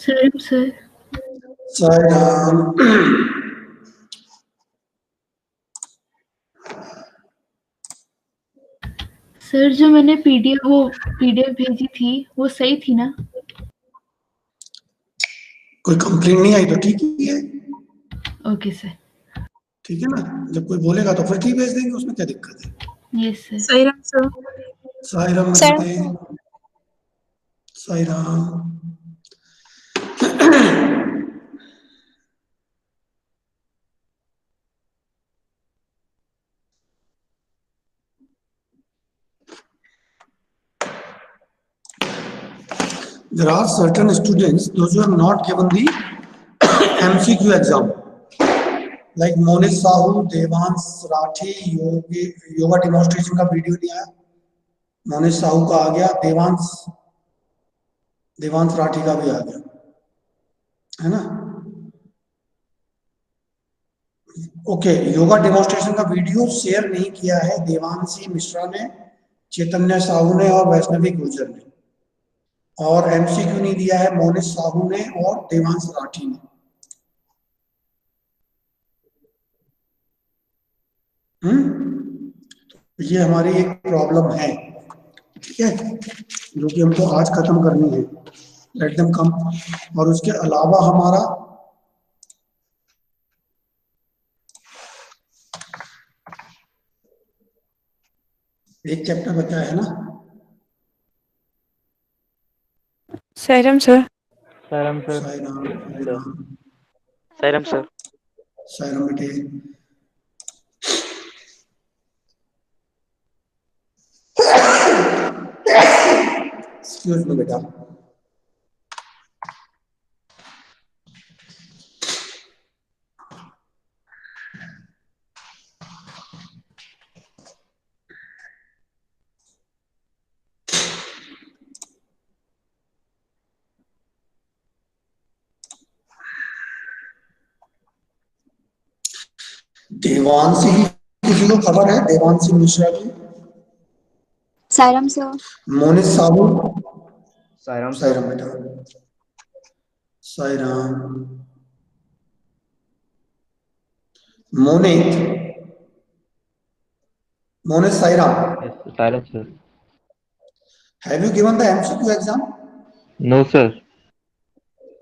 Sir Sairam. Sir जो मैंने PDF भेजी थी वो सही थी ना? कोई कंप्लेंट नहीं आई तो ठीक ही है। Okay sir. ठीक है ना, जब कोई बोलेगा तो फिर ठीक भेज देंगे, उसमें क्या दिक्कत है। Yes sir. Sairam sir. Sairam sir बेटे, Sairam. There are certain students, those who have not given the MCQ exam, like Monish Sahu, Devansh Rathi, yoga demonstration का वीडियो नहीं आया। मोनिश साहू का आ गया, देवांश राठी का भी आ गया, है ना। ओके, योगा डेमोन्स्ट्रेशन का वीडियो शेयर नहीं किया है देवांशी मिश्रा ने, चैतन्य साहू ने और वैष्णवी गुर्जर ने, और एमसीक्यू नहीं दिया है मोनिश साहू ने और देवांश राठी ने। ये हमारी एक प्रॉब्लम है, ठीक है, जो कि हमको आज खत्म करनी है। Let them come. और उसके अलावा हमारा एक चैप्टर बचा है ना। Sairam sir. Sairam sir. Sairam, Sairam, Sairam sir. Sairam बेटे। एक्सक्यूज मी बेटा। देवांशी की किसी को खबर है, देवांशी मिश्रा की? साईराम सर। मोनिश साहू। साईराम सर। साईराम बेटा, Sairam. Monit, Monish Sairam, Sairam sir. Have you given the MCQ exam? No sir.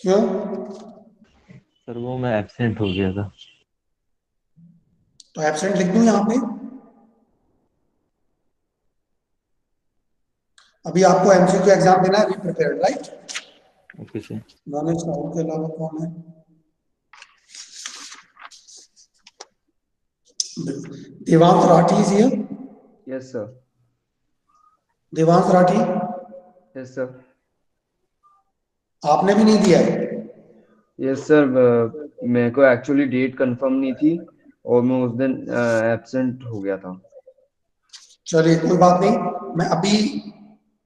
क्यों? सर वो मैं एब्सेंट हो गया था। तो एब्सेंट लिख दूं यहाँ पे। अभी आपको एमसीक्यू एग्जाम देना है, be prepared, right? Okay sir. Monish Sahu के अलावा कौन है? Devansh Rathi is here. Yes sir. Devansh Rathi, yes sir. आपने भी नहीं दिया है? यस सर, मेरे को एक्चुअली डेट कंफर्म नहीं थी और मैं उस दिन एब्सेंट हो गया था। चलिए कोई बात नहीं, मैं अभी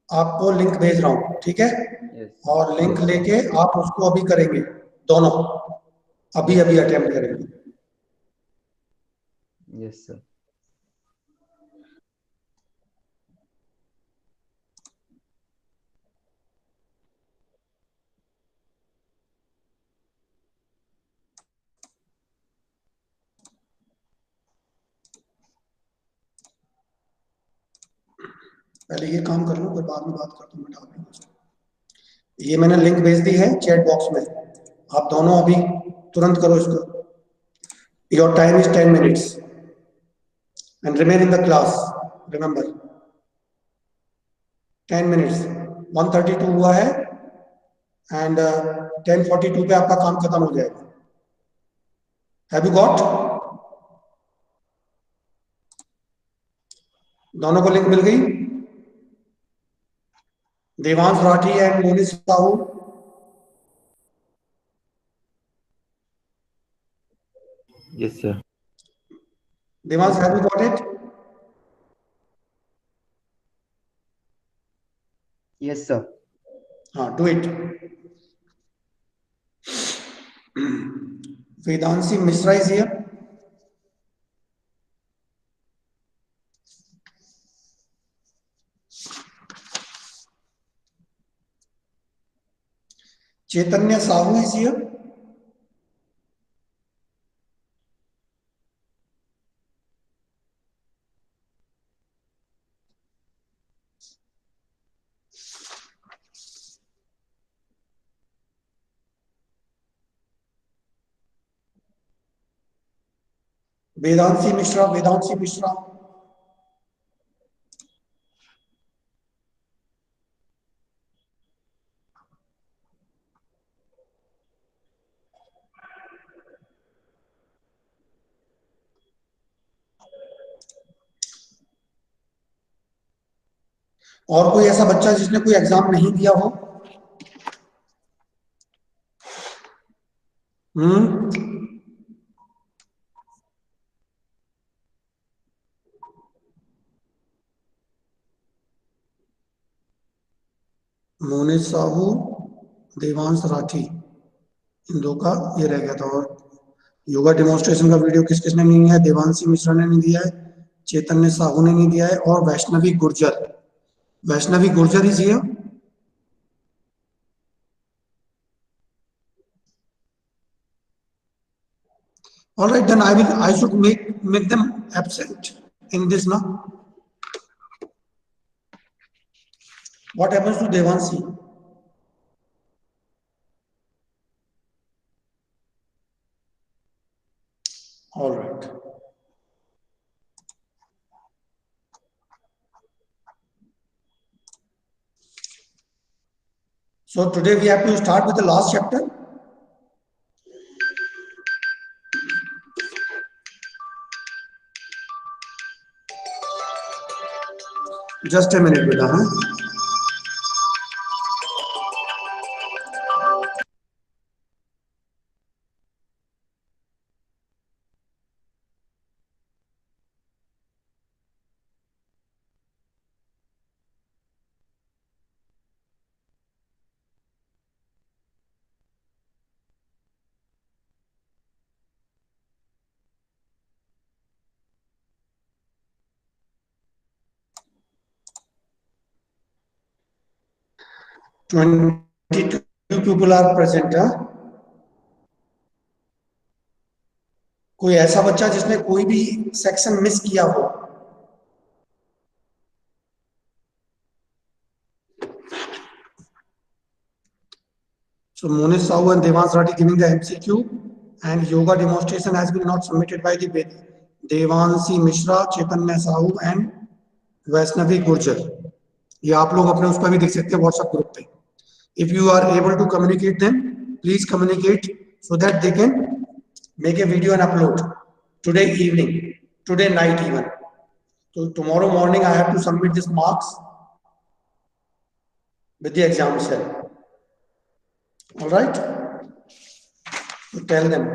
आपको लिंक भेज रहा हूँ, ठीक है? यस। और लिंक लेके आप उसको अभी करेंगे, दोनों अभी अभी अटेम्प्ट करेंगे। Yes sir. पहले ये काम कर लो, फिर बाद में बात करता हूँ, बैठा दूंगा। ये मैंने लिंक भेज दी है चैट बॉक्स में, आप दोनों अभी तुरंत करो इसको। Your time is 10 minutes and remain in the class, remember 10 minutes। 1:32 हुआ है एंड 10:42 पे आपका काम खत्म हो जाएगा। Have you got? दोनों को लिंक मिल गई? Devansh Rathi and Monish Sahu, yes sir. Devansh have you got it? Yes sir. हाँ, do it. Vedanshi Mishra is here. Chaitanya Sahu is here. Vedanshi Mishra. और कोई ऐसा बच्चा जिसने कोई एग्जाम नहीं दिया हो? मोनिश साहू, देवांश राठी, इन दो का ये रह गया था। और योगा डेमोन्स्ट्रेशन का वीडियो किस किसने नहीं दिया है? देवांशी मिश्रा ने नहीं दिया है, चैतन्य साहू ने नहीं दिया है, और Vaishnavi Gurjar is here. All right, then I should make them absent in this now. What happens to Devanshi? All right. So today we have to start with the last chapter. Just a minute, beta. Huh? Twenty-two people are present. Huh? कोई ऐसा बच्चा जिसने कोई भी section miss किया हो? So Monish Sahu and Devans Rathi giving the MCQ, and yoga demonstration has been not submitted by the Devanshi Mishra, Chaitanya Sahu and Vaishnavi Gurjar. ये आप लोग अपने उस पर भी देख सकते हैं व्हाट्सएप ग्रुप पे. If you are able to communicate them, please communicate so that they can make a video and upload today evening, today night even. So tomorrow morning I have to submit these marks with the exam cell. All right? So tell them.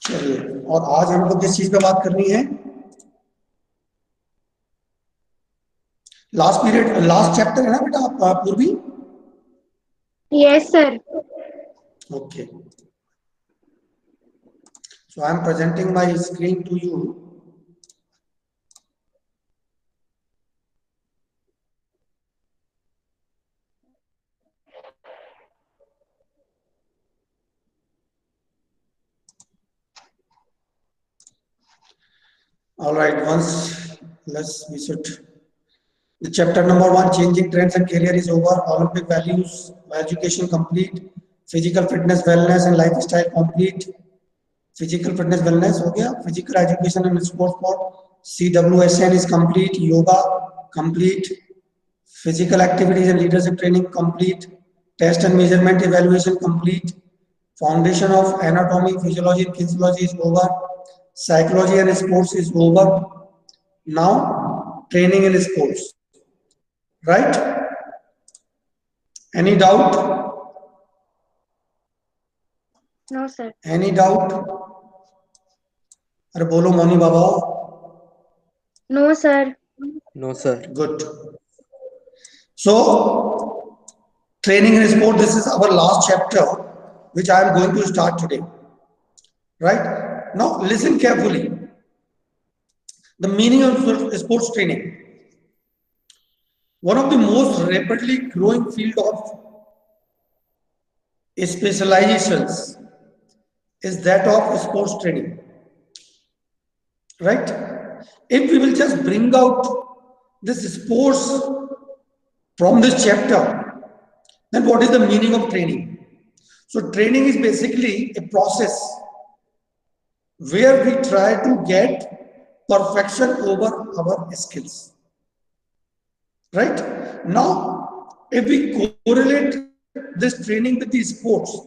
चलिए, और आज हमको किस चीज पे बात करनी है? लास्ट चैप्टर है ना बेटा पूर्वी? Yes, sir. Okay. So I am presenting my screen to you. All right, we should. The chapter number 1, changing trends and career, is over. Olympic values, education complete. Physical fitness, wellness and lifestyle complete. Physical fitness, wellness हो गया. Physical education and sport. CWSN is complete. Yoga complete. Physical activities and leadership training complete. Test and measurement evaluation complete. Foundation of anatomy, physiology and kinesiology is over. Psychology and sports is over. Now training and sports. Right? Any doubt? No, sir. Any doubt? अरे बोलो मोनी बाबा. No, sir. No, sir. Good. So training and sport, this is our last chapter which I am going to start today. Right? Now listen carefully. The meaning of sports training. One of the most rapidly growing field of specializations is that of sports training, right? If we will just bring out this sports from this chapter, then what is the meaning of training? So training is basically a process where we try to get perfection over our skills, right? Now, if we correlate this training with the sports,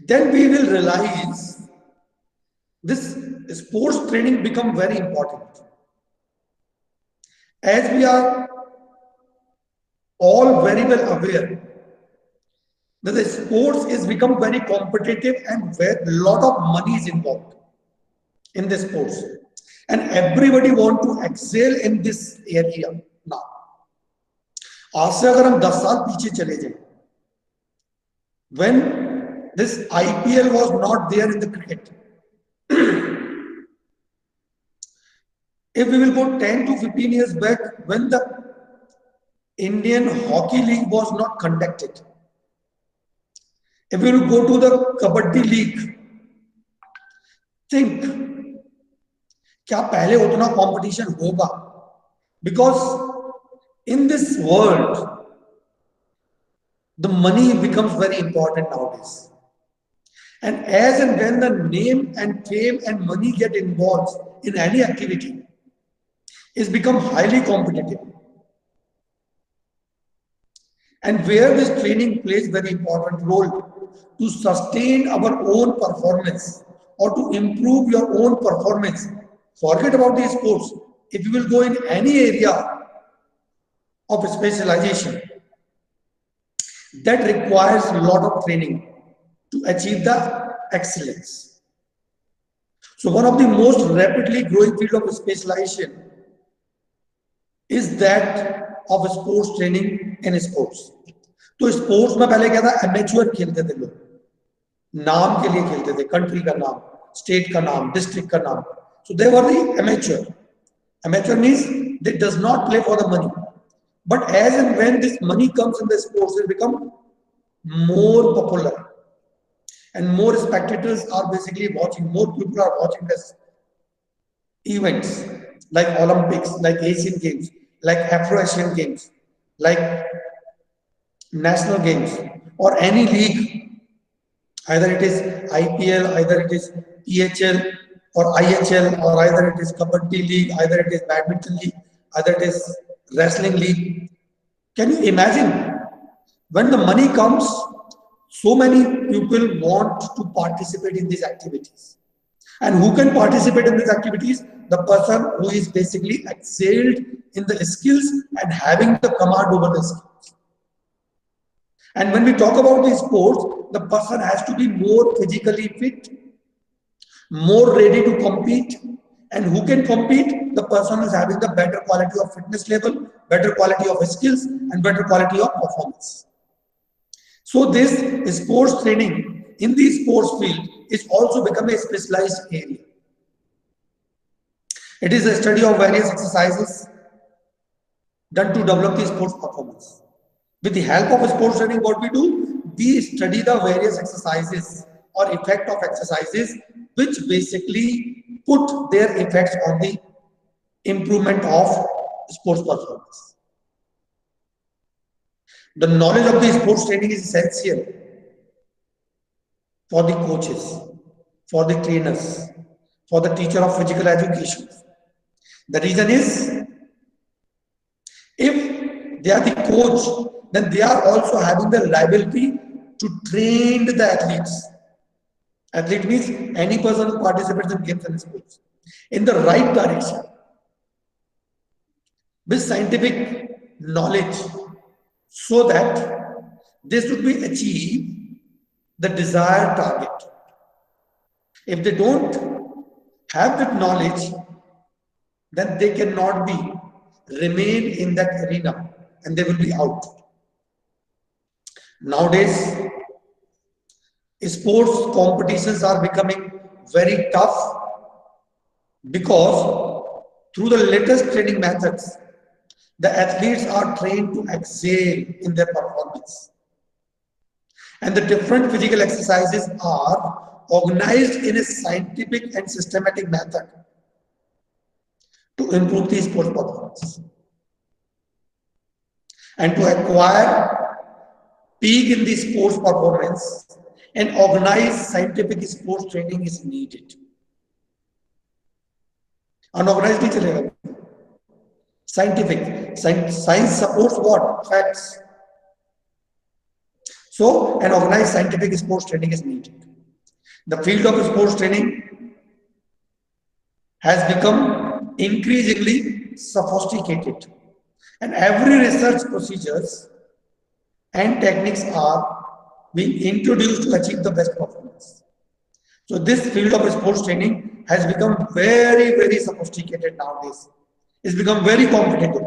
then we will realize this sports training become very important. As we are all very well aware that the sports is become very competitive and where a lot of money is involved in the sports, and everybody want to excel in this area now. आज से अगर हम 10 साल पीछे चले जाएं, when this IPL was not there in the cricket, if we will go 10 to 15 years back, when the Indian Hockey League was not conducted, if we will go to the Kabaddi League, think क्या पहले उतना competition होगा? Because in this world the money becomes very important nowadays, and as and when the name and fame and money get involved in any activity, it's become highly competitive, and where this training plays very important role to sustain our own performance or to improve your own performance. Forget about the sports. If you will go in any area of specialization, that requires a lot of training to achieve the excellence. So one of the most rapidly growing field of specialization is that of sports training in sports. तो sports में पहले क्या था, amateur खेलते थे लोग, नाम के लिए खेलते थे, कंट्री का नाम, स्टेट का नाम, डिस्ट्रिक्ट का नाम. So they were the amateur. Amateur means they does not play for the money. But as and when this money comes in the sports, it become more popular, and more spectators are basically watching. More people are watching this events like Olympics, like Asian Games, like Afro-Asian Games, like national games, or any league. Either it is IPL, either it is PHL or IHL, or either it is Kabaddi League, either it is Badminton League, either it is Wrestling League. Can you imagine when the money comes, so many people want to participate in these activities. And who can participate in these activities? The person who is basically excelled in the skills and having the command over the skills. And when we talk about the sports, the person has to be more physically fit, more ready to compete. And who can compete? The person who is having the better quality of fitness level, better quality of skills, and better quality of performance. So this sports training in the sports field is also become a specialized area. It is a study of various exercises done to develop the sports performance. With the help of sports training, what we do, we study the various exercises or effect of exercises which basically put their effects on the improvement of sports performance. The knowledge of the sports training is essential for the coaches, for the trainers, for the teacher of physical education. The reason is, if they are the coach, then they are also having the liability to train the athletes. Athlete means any person who participates in games and sports in the right direction with scientific knowledge, so that they should be achieve the desired target. If they don't have that knowledge, then they cannot be remain in that arena and they will be out. Nowadays, sports competitions are becoming very tough because through the latest training methods, the athletes are trained to excel in their performance. And the different physical exercises are organized in a scientific and systematic method to improve the sports performance. And to acquire peak in the sports performance, and organized scientific sports training is needed. Unorganized नहीं चलेगा. Scientific. Science supports what? Facts. So, an organized scientific sports training is needed. The field of sports training has become increasingly sophisticated, and every research procedures and techniques are being introduced to achieve the best performance. So this field of sports training has become very, very sophisticated nowadays. It's become very competitive.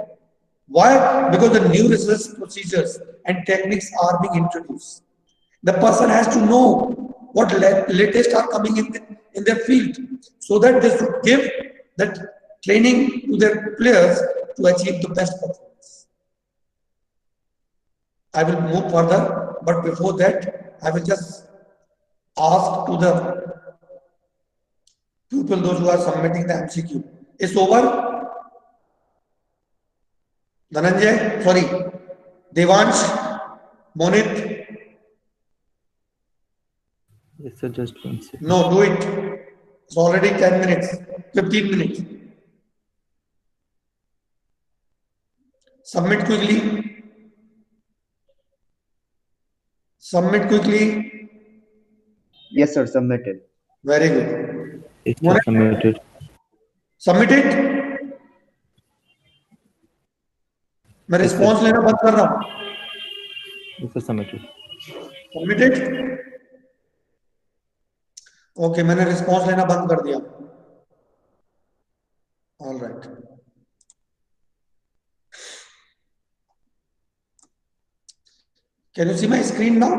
Why? Because the new research procedures and techniques are being introduced. The person has to know what latest are coming in their field, so that they should give that training to their players to achieve the best performance. I will move further, but before that, I will just ask to the people, those who are submitting the MCQ. It's over. Dhananjay, sorry, Devansh, Monit. Yes, sir, just 1 second. No, do it. It's already 10 minutes, 15 minutes. Submit quickly. Submit quickly. Yes, sir. Submitted. Very good. It's just submitted. Submit it. मैं response लेना बंद कर रहा हूं. It's submitted. Submit it. Okay, मैंने response लेना बंद कर दिया. All right. Can you see my screen now?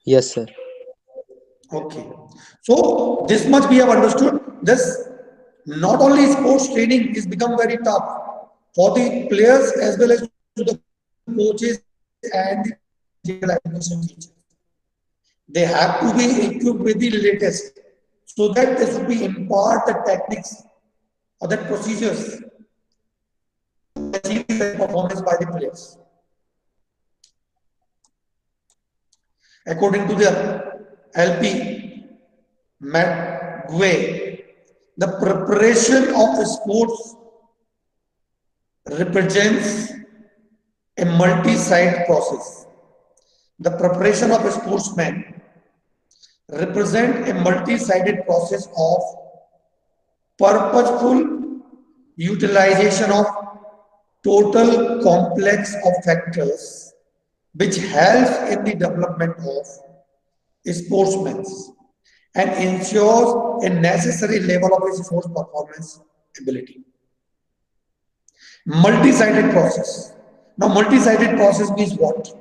Yes, sir. Okay. So this much we have understood. This not only sports training is become very tough for the players as well as to the coaches and the administration teachers. They have to be equipped with the latest, so that they should be impart the techniques or the procedures to achieve the performance by the players. According to the LP McGuay, the preparation of sports represents a multi-sided process. The preparation of a sportsman represents a multi-sided process of purposeful utilization of total complex of factors which helps in the development of sportsmen and ensures a necessary level of sports performance ability. Multi-sided process. Now, multi-sided process means what?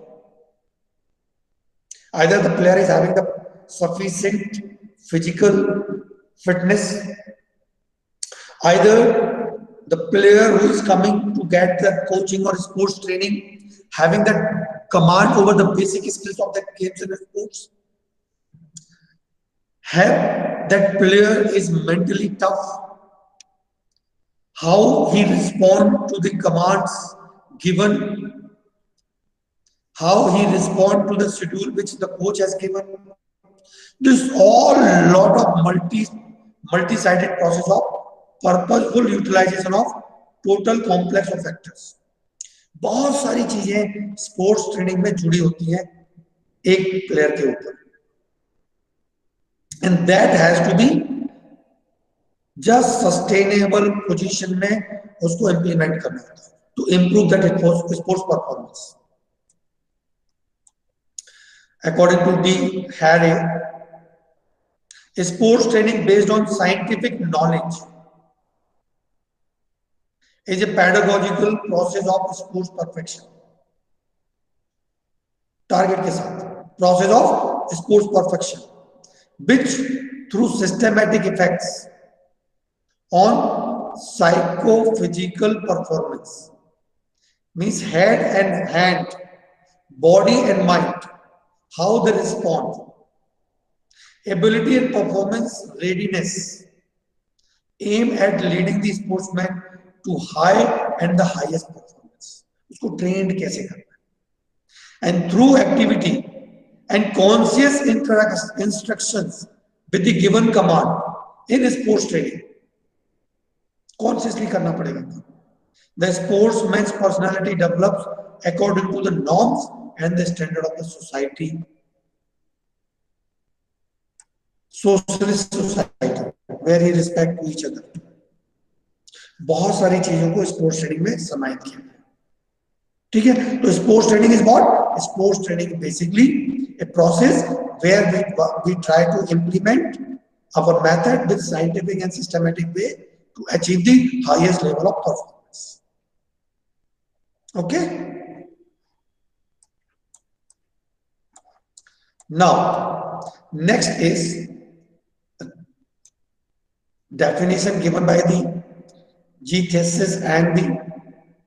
Either the player is having the sufficient physical fitness, either the player who is coming to get the coaching or sports training having that command over the basic skills of the games and the sports, have that player is mentally tough, how he responds to the commands given, how he responds to the schedule which the coach has given. This all lot of multi-sided process of purposeful utilization of total complex of factors. बहुत सारी चीजें sports training में जुड़ी होती हैं एक player के ऊपर, and that has to be just sustainable position में उसको इंप्लीमेंट करना होता है to improve that sports performance. According to D. Harry, sports training based on scientific knowledge is a pedagogical process of sports perfection. Target के साथ process of sports perfection, which through systematic effects on psychophysical performance, means head and hand, body and mind, how they respond, ability and performance readiness, aim at leading the sportsman to high and the highest performance. उसको trained कैसे करना है, and through activity and conscious instructions with the given command in sports training, consciously करना पड़ेगा. The sportsman's personality develops according to the norms and the standard of the society. Socialist society where he respect to each other. बहुत सारी चीजों को sports training में समाहित किया गया. ठीक है, तो sports training is what? Sports training basically a process where we try to implement our method with scientific and systematic way to achieve the highest level of performance. Okay. Now, next is definition given by the G. Thesis and the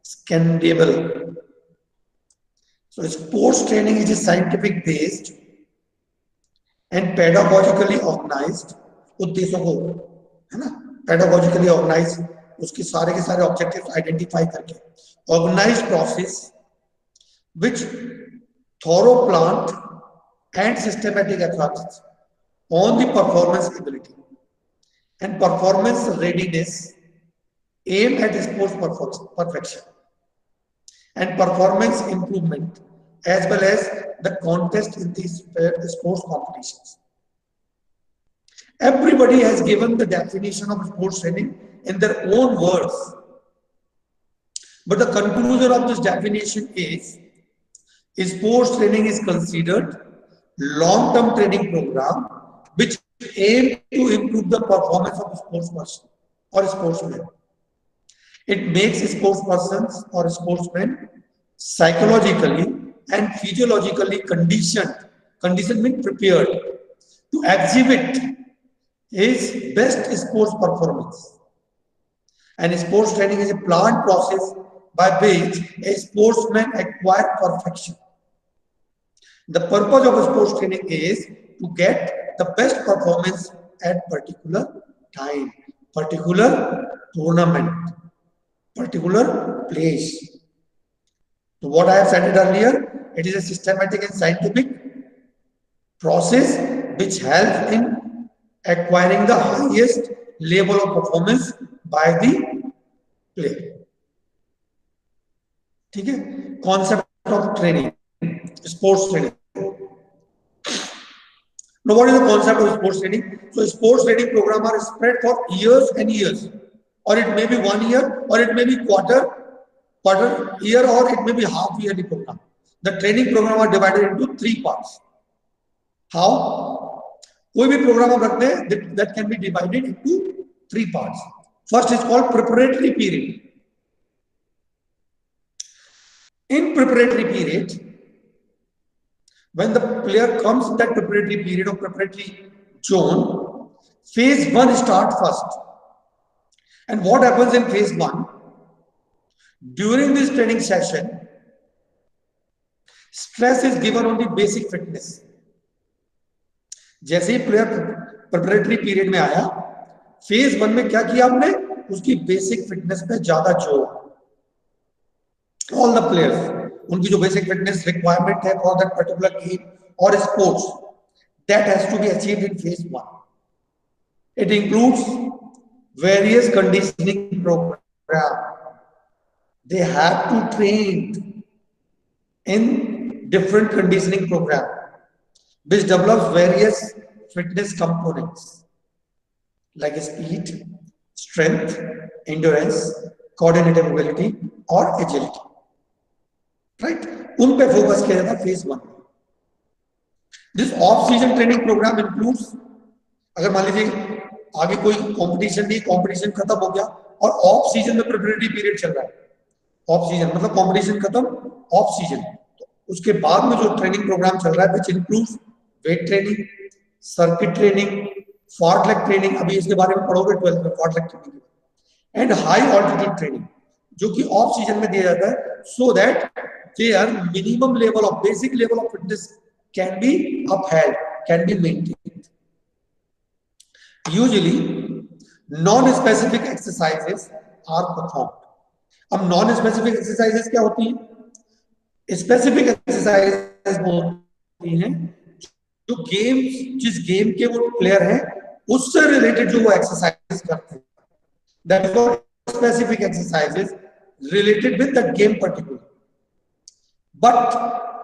Scandable. So, sports training is scientific based and pedagogically organized. उद्देश्यों को है ना pedagogically organized, उसके सारे के सारे objectives identify करके organized process which thorough planned and systematic efforts on the performance ability and performance readiness aim at sports perfection and performance improvement as well as the contest in these sports competitions. Everybody has given the definition of sports training in their own words, but the conclusion of this definition is sports training is considered long-term training program which aim to improve the performance of a sportsperson or a sportsman. It makes sportspersons or sportsmen psychologically and physiologically conditioned means prepared to exhibit his best sports performance. And sports training is a planned process by which a sportsman acquires perfection. The purpose of sports training is to get the best performance at particular time, particular tournament, particular place. So what I have said it earlier, it is a systematic and scientific process which helps in acquiring the highest level of performance by the player. ठीक है, concept of training, sports training. Now, what is the concept of sports training? So, sports training program are spread for years and years, or it may be 1 year, or it may be quarter year, or it may be half yearly program. The training program are divided into 3 parts. How? कोई भी program आप रखते हैं that can be divided into 3 parts. First is called preparatory period. In preparatory period, when the player comes in that preparatory period or preparatory zone, phase 1 start first. And what happens in phase 1? During this training session, stress is given on the basic fitness. जैसे ही player preparatory period में आया, phase 1 में क्या किया आपने? उसकी basic fitness पे ज्यादा जोर. All the players, उनकी जो बेसिक फिटनेस रिक्वायरमेंट है फॉर दैट पर्टिकुलर गेम और sports, that has to be achieved in phase 1. It includes various conditioning program. They have to train in different conditioning program which develops various fitness components like speed, strength, endurance, coordinative ability or agility. Right? उन पे focus किया जाता है phase 1. This off-season training program includes, अगर मान लीजिए आगे कोई कंपटीशन नहीं, कंपटीशन खत्म हो गया और ऑफ सीजन में प्रिपरेटरी पीरियड चल रहा है. ऑफ सीजन मतलब कंपटीशन खत्म, ऑफ सीजन, तो उसके बाद में जो ट्रेनिंग प्रोग्राम चल रहा है which includes weight training, circuit training, fartlek training, अभी इसके बारे में पढ़ोगे 12th में, fartlek training, and high altitude training, जो कि ऑफ सीजन में दिया जाता है, so that there minimum level of basic level of fitness can be upheld, can be maintained. Usually non specific exercises are performed. अब non specific exercises क्या होती है? स्पेसिफिक एक्सरसाइजेस होती हैं जो गेम्स, जिस गेम के वो प्लेयर हैं उससे रिलेटेड जो वो एक्सरसाइज करते हैं. That is what specific exercises related with that game particular. But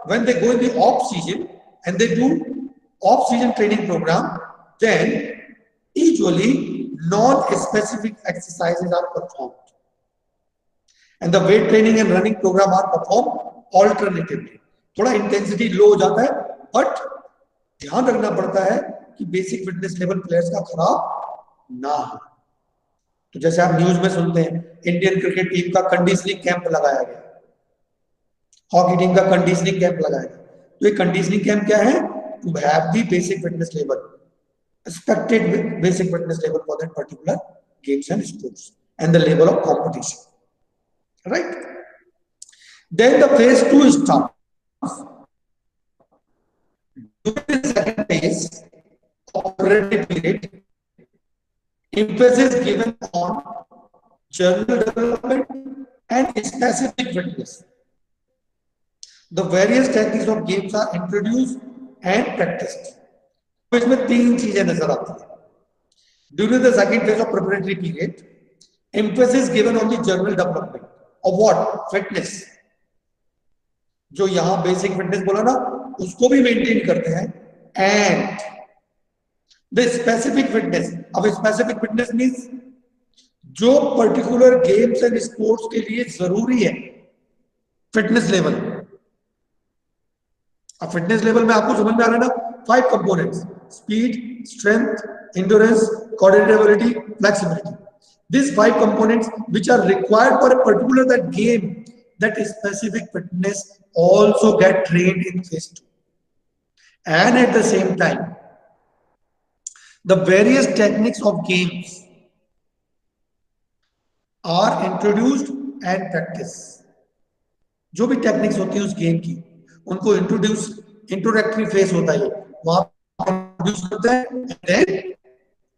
when they go in the off season and they do off season training program, then usually non-specific exercises are performed, and the weight training and running program are performed alternatively. थोड़ा intensity लो हो जाता है, but ध्यान रखना पड़ता है कि basic fitness level players का खराब ना हो. तो जैसे आप न्यूज में सुनते हैं, इंडियन क्रिकेट टीम का कंडीशनिंग कैंप लगाया गया, हॉकी टीम का कंडीशनिंग कैंप लगाया गया. तो ये कंडीशनिंग कैंप क्या है? To have the basic fitness level, expected basic fitness level for that particular games and sports and the level of competition, right? Then the phase 2 starts. During the second phase of preparatory period, emphasis given on general development and specific fitness. The various techniques of games are introduced and practiced. इसमें तीन चीजें नजर आती हैं. During the second phase of preparatory period, emphasis given on the general development of what? Fitness. जो यहां basic fitness बोला ना, उसको भी मेंटेन करते हैं, एंड द स्पेसिफिक फिटनेस. अब स्पेसिफिक फिटनेस मींस जो पर्टिकुलर गेम्स एंड स्पोर्ट्स के लिए जरूरी है फिटनेस लेवल. अब फिटनेस लेवल में आपको समझ में आ रहा है ना, 5 components: speed, strength, endurance, coordination, flexibility. These 5 components which are required for a particular that game, that specific fitness also get trained in phase 2. And at the same time, the various techniques of games are introduced and practiced. जो भी techniques होती है उस game की, उनको introductory phase होता है, वहां इंट्रोड्यूस करते हैं, and then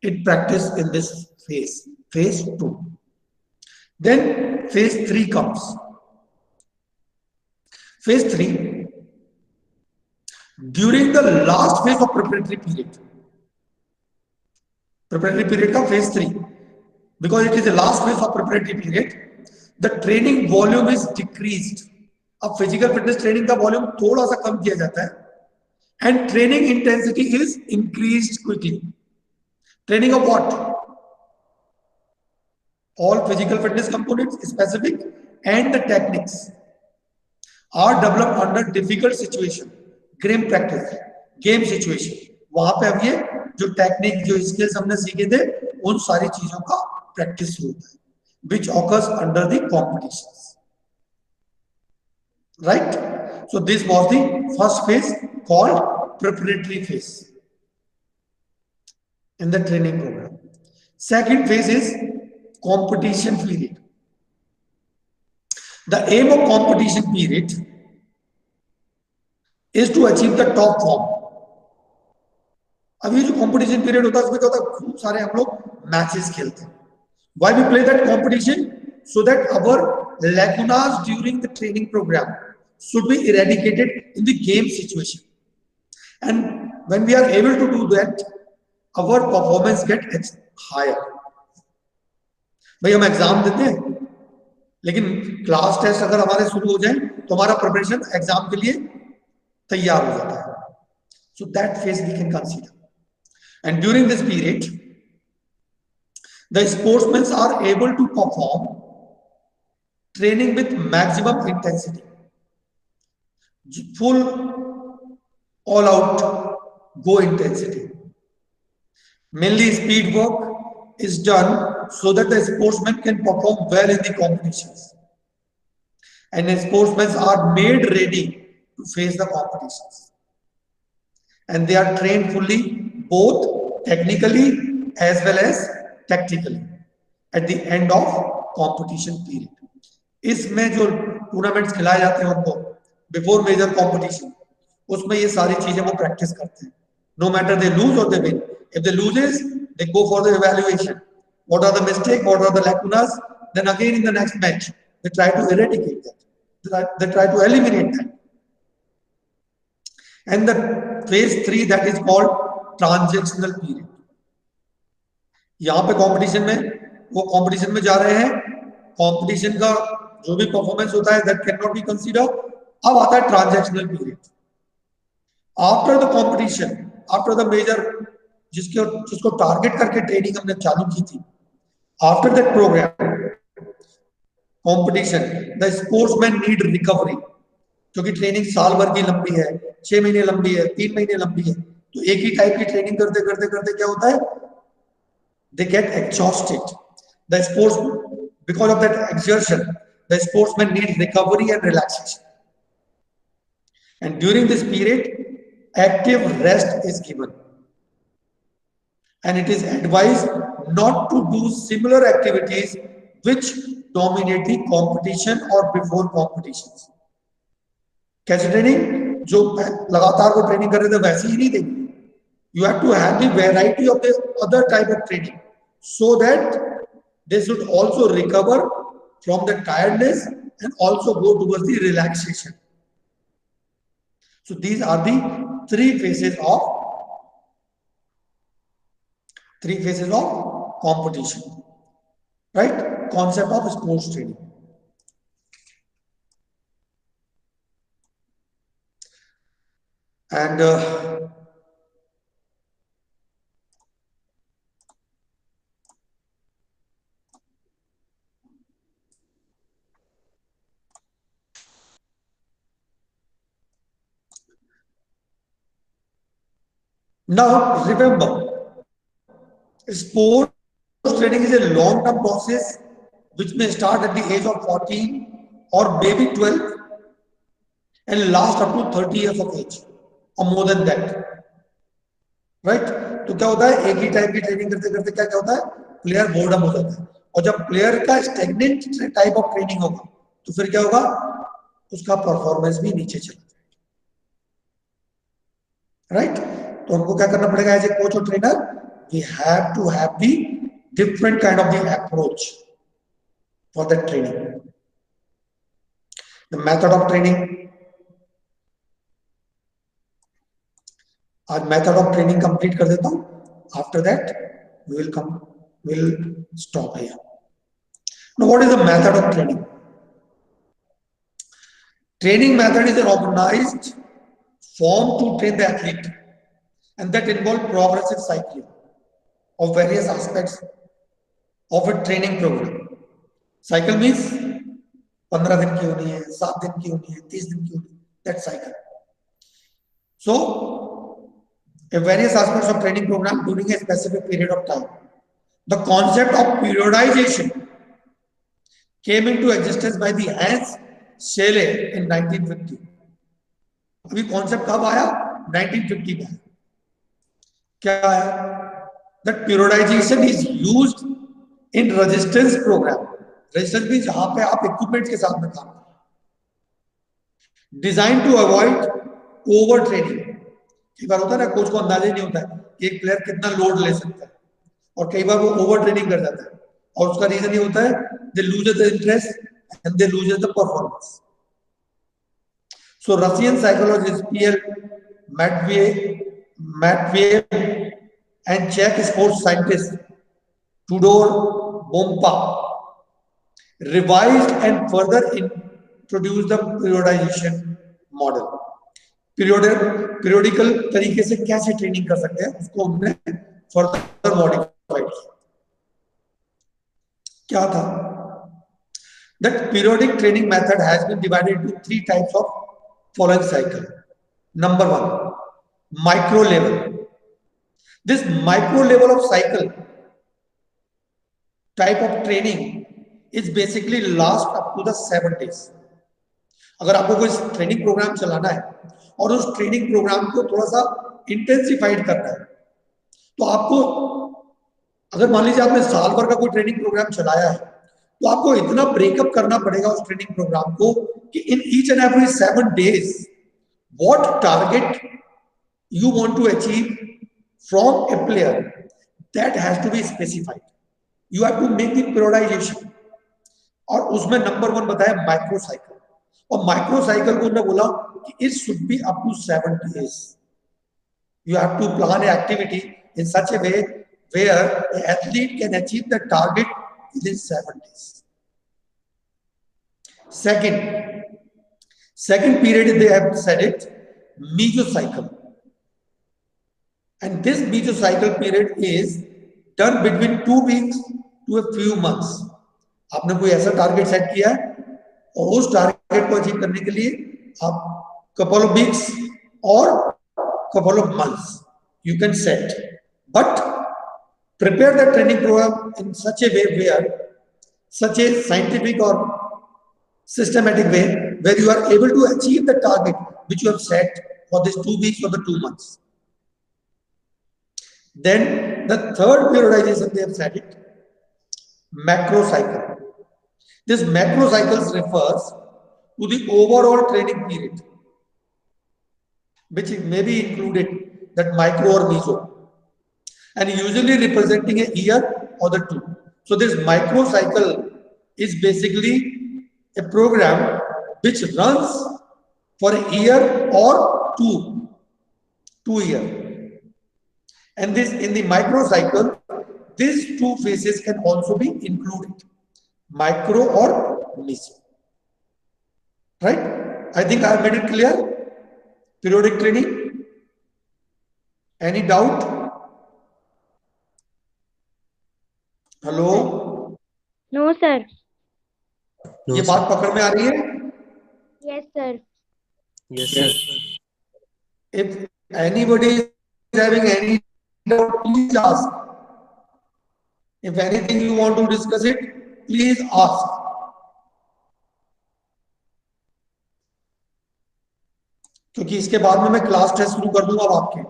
it practice in this phase, phase 2. Then phase 3 comes. Phase 3, during the last phase of preparatory period का phase 3, because it is the last phase of preparatory period, the training volume is decreased. अब physical fitness training का volume थोड़ा सा कम किया जाता है, and training intensity is increased quickly. Training of what? All physical fitness components, specific and the techniques are developed under difficult situation, game practice, game situation. वहां पे अब ये जो टेक्निक, जो स्किल्स हमने सीखे थे, उन सारी चीजों का प्रैक्टिस होता है, which occurs under the competition. Right? So this was the first phase called preparatory phase in the training program. Second phase is competition period. The aim of competition period is to achieve the top form. अब ये जो competition period होता है, उसमें क्या होता है, खूब सारे हम लोग मैचेस खेलते हैं. Why we play that competition? So that our lacunas during the training program should be eradicated in the game situation, and when we are able to do that, our performance gets higher. भाई हम exam देते हैं, लेकिन class test अगर हमारे शुरू हो जाए तो हमारा प्रिपरेशन एग्जाम के लिए तैयार हो जाता है. So that phase we can consider, and during this period the sportsmen are able to perform training with maximum intensity, full all out go intensity. Mainly speed work is done so that the sportsmen can perform well in the competitions, and the sportsmen are made ready to face the competitions, and they are trained fully both technically as well as tactically at the end of competition period. इसमें जो tournaments खिलाए जाते हैं उनको before major competition, उसमें ये सारी चीजें वो प्रैक्टिस करते हैं. No matter they lose or they win. If they loses, they go for the evaluation. What are the mistakes? What are the lacunas? Then again in the next match, they try to eradicate that. They try to eliminate that. And the phase 3 that is called transactional period. यहाँ पे competition में वो competition में जा रहे हैं, competition का जो भी परफॉर्मेंस होता है that can not be consider. अब आता है transactional period. After the competition, after the major जिसको टारगेट करके ट्रेनिंग हमने चालू की थी, after that program competition the sportsman need recovery. क्योंकि ट्रेनिंग साल भर की लंबी है, 6 महीने लंबी है, 3 महीने लंबी है, तो एक ही टाइप की ट्रेनिंग करते करते करते क्या होता है, they get exhausted. The sports, because of that exertion, the sportsmen need recovery and relaxation. And during this period, active rest is given. And it is advised not to do similar activities which dominate the competition or before competitions. कैसे training जो लगातार वो training कर रहे थे वैसी ही नहीं देंगे. You have to have the variety of the other type of training so that they should also recover from the tiredness and also go towards the relaxation. So these are the three phases of competition, right? Concept of sports training. And now remember, sports training is a long-term process which may start at the age of 14 or maybe 12 and last up to 30 years of age or more than that. Right? तो क्या होता है, एक ही type की training करते करते क्या क्या होता है, प्लेयर बोर्डम हो जाता है. और जब प्लेयर का स्टैग्नेंट टाइप ऑफ ट्रेनिंग होगा तो फिर क्या होगा, उसका परफॉर्मेंस भी नीचे चला जाएगा. राइट? तो हमको क्या करना पड़ेगा एज ए कोच और trainer, we have to have the different kind of the approach for that training. The method of training, आज मेथड ऑफ ट्रेनिंग कंप्लीट कर देता हूं. After that we will stop here. Now what is the method of training? Training method is an organized form to train the athlete and that involve progressive cycling of various aspects of a training program. Cycle means 15 दिन की होनी है, 7 दिन की होनी है, 30 दिन की होनी है, that cycle. So various aspects of training program during a specific period of time. The concept of periodization came into existence by the Hans Schele in 1950. अभी कॉन्सेप्ट कब आया? 1950 में. क्या है? That periodization is used in resistance program. Resistance means जहां पे आप equipments के साथ में काम करें. Designed to avoid over training. कई बार होता है ना, कोच को अंदाजा ही नहीं होता है कि एक प्लेयर कितना लोड ले सकता है, और कई बार वो ओवर ट्रेनिंग कर जाता है, और उसका रीजन ये होता है they lose the interest and they lose the performance. So Russian psychologist P.L. Matveyev and Czech sports scientist Tudor Bompa revised and further introduced the periodization model. Periodical तरीके से कैसे ट्रेनिंग कर सकते हैं उसको हमने फर्दर मॉडिफाइड किया. क्या था? That periodic training method has been divided into 3 types of following cycle. Number 1, micro level. This micro level of cycle type of training is basically last up to the 7 days. अगर आपको कोई training programme चलाना है और उस training programme को थोड़ा सा इंटेंसिफाइड करना है तो आपको अगर मान लीजिए आपने साल भर का कोई ट्रेनिंग प्रोग्राम चलाया है, तो आपको इतना ब्रेकअप करना पड़ेगा उस ट्रेनिंग प्रोग्राम को कि in each and every 7 days what target you want to achieve from a player, that has to be specified. You have to make the periodization. और उसमें नंबर 1 बताया माइक्रो साइकिल, और micro cycle को मैं बोला कि it should be up to 7 days. You have to plan an activity in such a way where the athlete can achieve the target within 7 days. Second period, they have said it, mesocycle. And this mesocycle period is done between 2 weeks to a few months. आपने कोई ऐसा target set किया है और उस target को achieve करने के लिए आप couple of weeks or couple of months you can set, but prepare the training program in such a way where such a scientific or systematic way where you are able to achieve the target which you have set for this 2 weeks or the 2 months. Then the third periodization they have said it, macro cycle. This macro cycles refers to the overall training period, which may be included that micro or meso, and usually representing a year or the 2. So this micro cycle is basically a program which runs for a year or 2 years. And this in the micro cycle, these 2 phases can also be included, micro or meso. Right? I think I have made it clear. Periodic training. Any doubt? Hello? No, sir. No, ये sir. बात पकड़ में आ रही है? Yes, sir. Yes, sir. If anybody is having any doubt, please ask. If anything you want to discuss it, please ask. क्योंकि इसके बाद में मैं क्लास टेस्ट शुरू कर दूंगा अब आपके।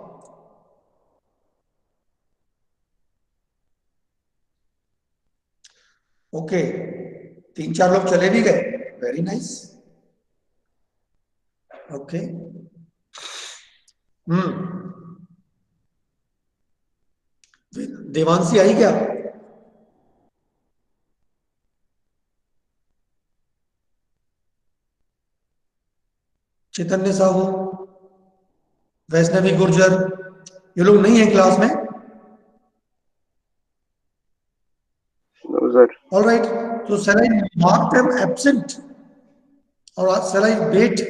ओके, 3-4 लोग चले भी गए, वेरी नाइस। ओके, देवांशी आई क्या? चैतन्य साहू, वैष्णवी गुर्जर, ये लोग नहीं है क्लास में? No, sir. All right, so shall I mark them absent or shall I wait?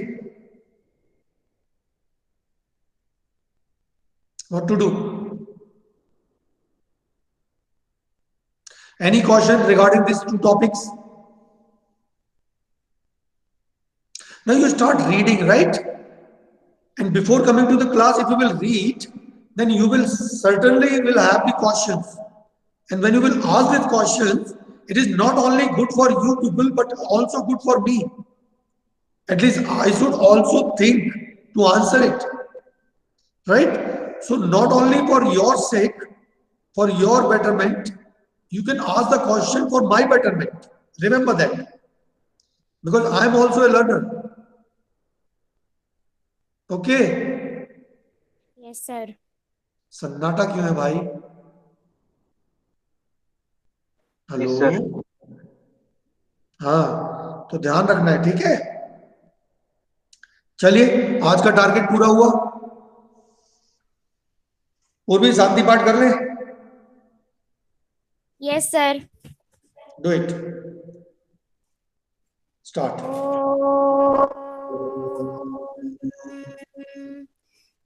What to do? Any question regarding these 2 topics? Now you start reading, right? And before coming to the class, if you will read, then you will certainly will have the questions. And when you will ask these questions, it is not only good for you people, but also good for me. At least I should also think to answer it. Right? So not only for your sake, for your betterment, you can ask the question for my betterment. Remember that. Because I am also a learner. Okay? Yes, sir. सन्नाटा क्यों है भाई? Hello? Yes, sir. हाँ, तो ध्यान रखना है, ठीक है? चलिए, आज का टारगेट पूरा हुआ। और भी शांति पाठ कर ले। Yes, sir. Do it. Start.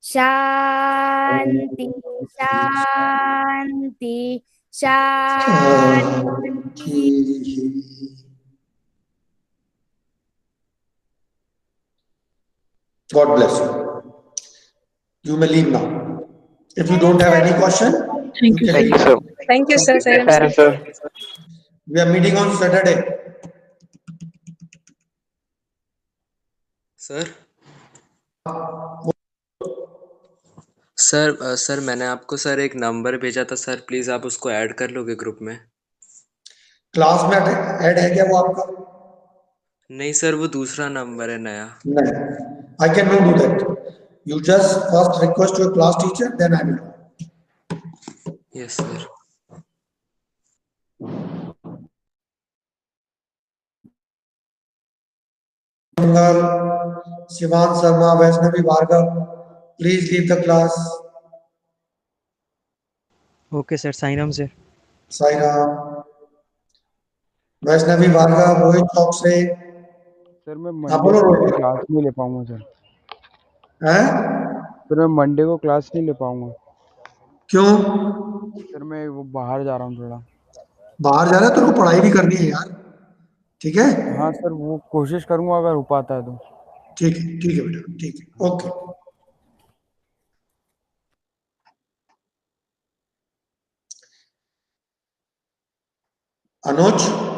Shanti Shanti Shanti. God bless you. You may leave now. If you don't have any question, Thank you, can sir. leave. Sir. Thank you, sir. Thank you, sir. We are meeting on Saturday. Sir. Sir मैंने आपको sir एक number भेजा था sir, please आप उसको add कर लोगे group में? क्लास में ऐड है क्या वो आपका? नहीं सर, वो दूसरा नंबर है नया। नहीं, I can not do that. You just first request your class teacher, then I will. Yes sir. Mangal, Shivan Sharma, Vaishnavi Bhargav, please leave the class. Okay sir, sign on sir. Sai Ram, Vaishnavi Bhargav, Rohit Chouksey. Sir मैं हाँ मंडे बोलो को Rohit. Class नहीं ले पाऊंगा सर। हैं? Sir मैं Monday को क्लास नहीं ले पाऊंगा। क्यों? सर मैं वो बाहर जा रहा हूँ थोड़ा। बाहर जा रहा है तो पढ़ाई भी करनी है यार, ठीक है? हाँ सर, वो कोशिश करूंगा अगर हो पाता है तो। ठीक है बेटा, ठीक है, ओके। अनुज।